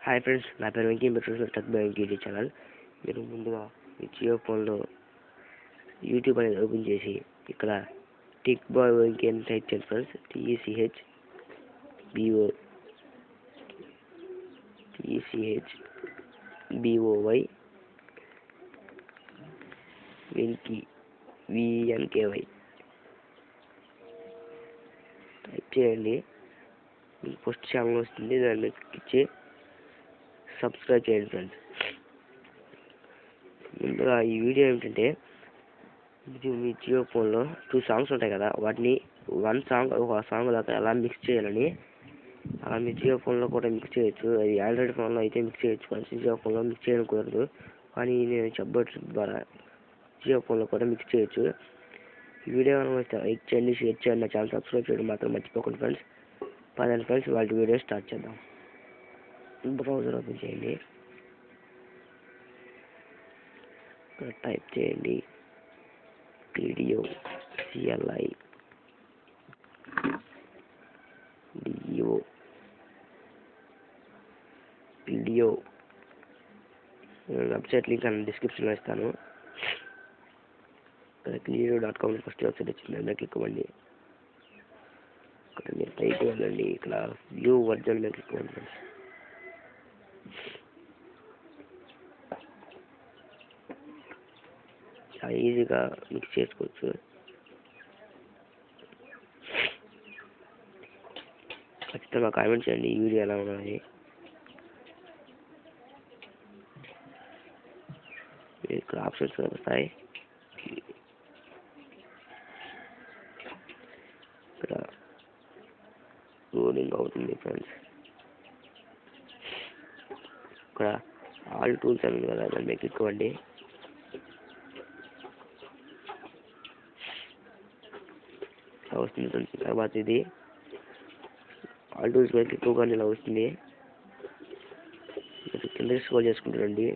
Hi friends, నా పేరు వెంకీ. మీరు చూసిన టెక్ బై వెంకీ ఛానల్. మీరు ముందుగా మీ జియో ఫోన్లో యూట్యూబ్ అనేది ఓపెన్ చేసి ఇక్కడ టెక్ బాయ్ వెంకీ అని టైప్ చేయండి friends. TECHBOY Venky VNKY type చేయండి. మీకు ఫస్ట్ ఛానల్ వస్తుంది, దాన్ని ఇచ్చి సబ్స్క్రైబ్ చేయండి ఫ్రెండ్స్. ముందుగా ఈ వీడియో ఏమిటంటే, మీ జియో ఫోన్లో 2 సాంగ్స్ ఉంటాయి కదా, వాటిని ఒక సాంగ్ దాకా ఎలా మిక్స్ చేయాలని, అలా మీ జియో ఫోన్లో కూడా మిక్స్ చేయొచ్చు. అది ఆండ్రాయిడ్ ఫోన్లో అయితే మిక్స్ చేయొచ్చు, కానీ జియో ఫోన్లో మిక్స్ చేయడం కుదరదు. కానీ నేను చెప్పడం ద్వారా జియో ఫోన్లో కూడా మిక్స్ చేయొచ్చు. ఈ వీడియో వస్తే లైక్ చేయండి, షేర్ చేయండి, నా ఛానల్ సబ్స్క్రైబ్ చేయడం మాత్రం మర్చిపోకండి ఫ్రెండ్స్. పదండి ఫ్రెండ్స్, వాళ్ళ వీడియో స్టార్ట్ చేద్దాం. బ్రౌజర్ ఓపెన్ చేయండి, టైప్ చేయండి PDO వెబ్సైట్ లింక్ అని డిస్క్రిప్షన్లో ఇస్తాను. clear.com ఫస్ట్ వెబ్సైట్ వచ్చింది, అందులో క్లిక్ అవ్వండి. ఇక్కడ మీరు పైకి వెళ్ళండి, ఇక్కడ వ్యూ వర్జన్ మీద క్లిక్ అవ్వండి ఫ్రెండ్స్. చాలా ఈజీగా మిక్స్ చేసుకోవచ్చు. ఖచ్చితంగా కామెంట్ చేయండి ఈ వీడియో ఎలా ఉన్నది. ఇక్కడ ఆప్షన్స్ వస్తాయి, ఇక్కడ లోడింగ్ అవుతుంది ఫ్రెండ్స్. ఇక్కడ ఆల్ టూల్స్ అని కదా, దాని మీద క్లిక్ అవ్వండి. ఇలా వస్తుంది ఫ్రెండ్స్. తర్వాత ఇది ఆల్ టూల్స్ మీద క్లిక్ అవ్వగానే ఇలా వస్తుంది. కింద స్క్రోల్ చేసుకుంటారండి.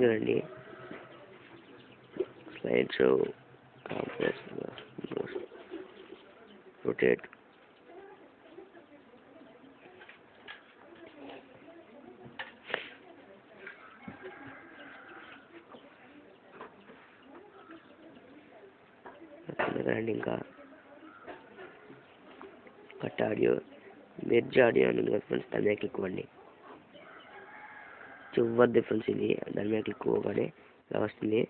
కదండి స్లైడ్ షో, రొటేట్, కదండి ఇంకా కట్ ఆడియో, మెర్జ్ ఆడియో అని ఉంది కదా ఫ్రెండ్స్, దాని మీద క్లిక్ అవ్వండి. చివరి డిఫరెన్స్ ఇది, దాని మీద క్లిక్ అవ్వగానే ఇలా వస్తుంది.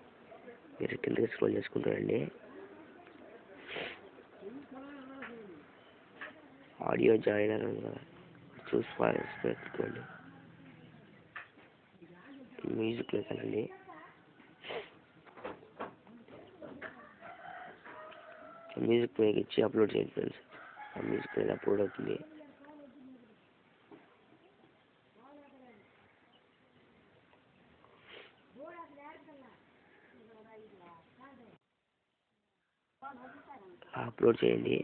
మీరు కిందకి స్క్రోల్ చేసుకుంటారండి. ఆడియో జాయినర్ ఉంది కదా, చూసుకోండి. మ్యూజిక్లో వెళ్ళండి. మ్యూజిక్ మీద ఇచ్చి అప్లోడ్ చేయండి ఫ్రెండ్స్. ఆ మ్యూజిక్ మీద అప్లోడ్ అవుతుంది. అప్లోడ్ చేయండి.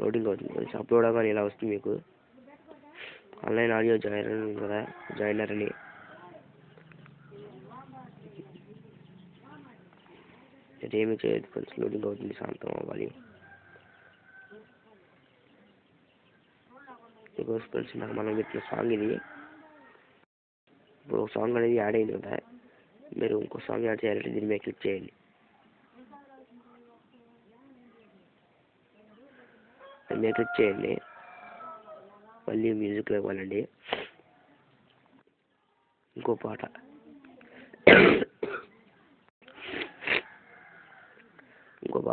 లోడింగ్ అవుతుంది. అప్లోడ్ అవ్వగానే ఇలా వస్తుంది మీకు. ఆన్లైన్ ఆడియో జాయినర్ ఉంది కదా, జాయినర్ అని ఏమీ చేయదు ఫ్రెండ్స్. లోడింగ్ అవుతుంది, శాంతం అవ్వాలి. బికాస్ ఫ్రెండ్స్, నాకు మనం పెట్టిన సాంగ్ ఇది. ఇప్పుడు ఒక సాంగ్ అనేది యాడ్ అయింది కదా, మీరు ఇంకో సాంగ్ యాడ్ చేయాలంటే దీని మీద క్లిక్ చేయండి. దీని మీద క్లిక్ చేయండి. మళ్ళీ మ్యూజిక్లో ఇవ్వాలండి. ఇంకో పాట,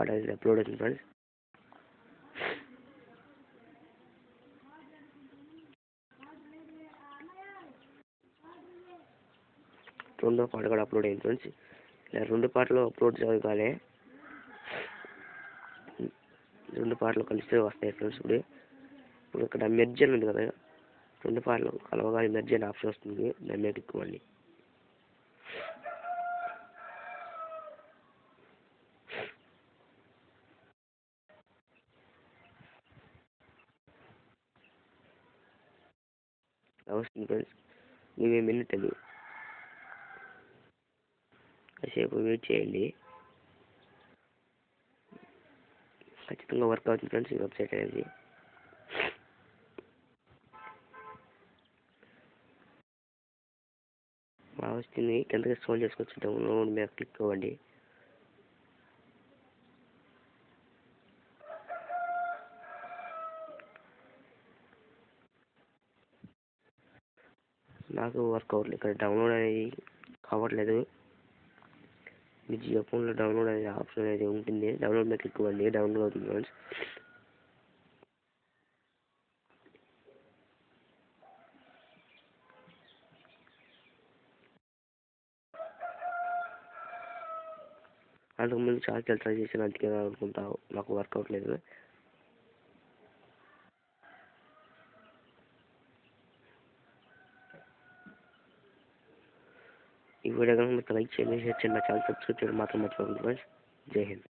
అనేది అప్లోడ్ అవుతుంది ఫ్రెండ్స్. రెండో పాట కూడా అప్లోడ్ అయింది ఫ్రెండ్స్. ఇలా 2 పాటలు అప్లోడ్ చేయగానే 2 పాటలు కలిస్తే వస్తాయి ఫ్రెండ్స్. ఇప్పుడు ఇక్కడ మెర్జ్ అని ఉంది కదా, 2 పాటలు కలవగానే మెర్జ్ అనే ఆప్షన్ వస్తుంది, దాని మీద క్లిక్ అవ్వండి. వస్తుంది ఫ్రెండ్స్. ఇవి మినిట్ అది, కాసేపు వెయిట్ చేయండి. ఖచ్చితంగా వర్క్ అవుతుంది ఫ్రెండ్స్ ఈ వెబ్సైట్ అనేది. బాగా వస్తుంది, కిందకి స్క్రోల్ చేసుకోవచ్చు, డౌన్లోడ్ మీద క్లిక్ అవ్వండి. నాకు వర్క్ అవ్వట్లేదు, ఇక్కడ డౌన్లోడ్ అనేది కావట్లేదు. మీ జియో ఫోన్లో డౌన్లోడ్ అనేది ఆప్షన్ అనేది ఉంటుంది, డౌన్లోడ్ మీద క్లిక్ అవ్వండి, డౌన్లోడ్ అవుతుంది ఫ్రెండ్స్. అంతకుముందు చాలా ట్రై చేశాను, అందుకే అనుకుంటావు నాకు వర్క్ అవ్వట్లేదు. ఈ వీడియో కనుక మీకు లైక్ చేయండి, షేర్ చేయండి, నా ఛానల్ సబ్స్క్రైబ్ చేయడం మాత్రం మర్చిపోకండి ఫ్రెండ్స్. జై హింద్.